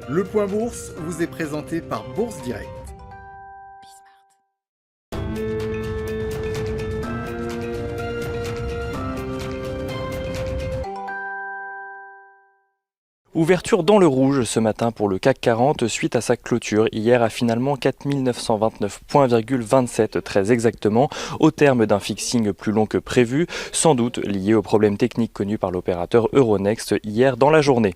Le Point Bourse vous est présenté par Bourse Direct. Ouverture dans le rouge ce matin pour le CAC 40 suite à sa clôture hier à finalement 4929 points,27 très exactement au terme d'un fixing plus long que prévu, sans doute lié aux problèmes techniques connus par l'opérateur Euronext hier dans la journée.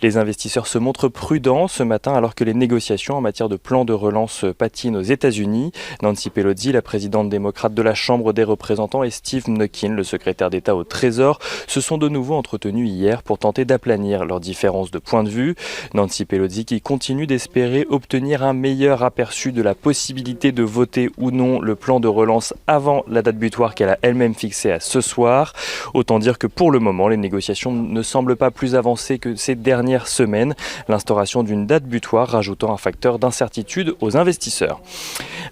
Les investisseurs se montrent prudents ce matin alors que les négociations en matière de plan de relance patinent aux États-Unis. Nancy Pelosi, la présidente démocrate de la Chambre des représentants, et Steve Mnuchin, le secrétaire d'État au Trésor, se sont de nouveau entretenus hier pour tenter d'aplanir leurs différences de point de vue. Nancy Pelosi qui continue d'espérer obtenir un meilleur aperçu de la possibilité de voter ou non le plan de relance avant la date butoir qu'elle a elle-même fixée à ce soir. Autant dire que pour le moment, les négociations ne semblent pas plus avancées que ces dernières semaines. L'instauration d'une date butoir rajoutant un facteur d'incertitude aux investisseurs.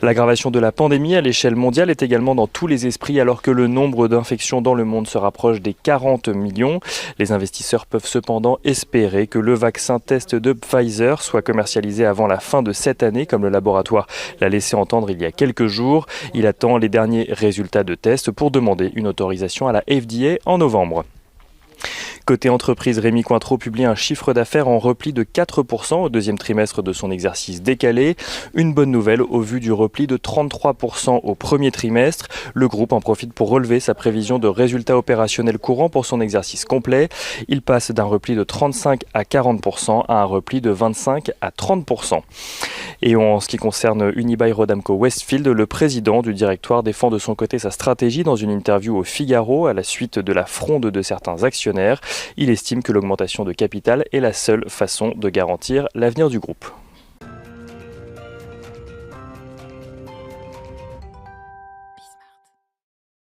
L'aggravation de la pandémie à l'échelle mondiale est également dans tous les esprits alors que le nombre d'infections dans le monde se rapproche des 40 millions. Les investisseurs peuvent cependant espérer que le vaccin test de Pfizer soit commercialisé avant la fin de cette année, comme le laboratoire l'a laissé entendre il y a quelques jours. Il attend les derniers résultats de test pour demander une autorisation à la FDA en novembre. Côté entreprise, Rémy Cointreau publie un chiffre d'affaires en repli de 4% au deuxième trimestre de son exercice décalé. Une bonne nouvelle au vu du repli de 33% au premier trimestre. Le groupe en profite pour relever sa prévision de résultats opérationnels courants pour son exercice complet. Il passe d'un repli de 35 à 40% à un repli de 25 à 30%. Et en ce qui concerne Unibail-Rodamco-Westfield, le président du directoire défend de son côté sa stratégie dans une interview au Figaro à la suite de la fronde de certains actionnaires. Il estime que l'augmentation de capital est la seule façon de garantir l'avenir du groupe.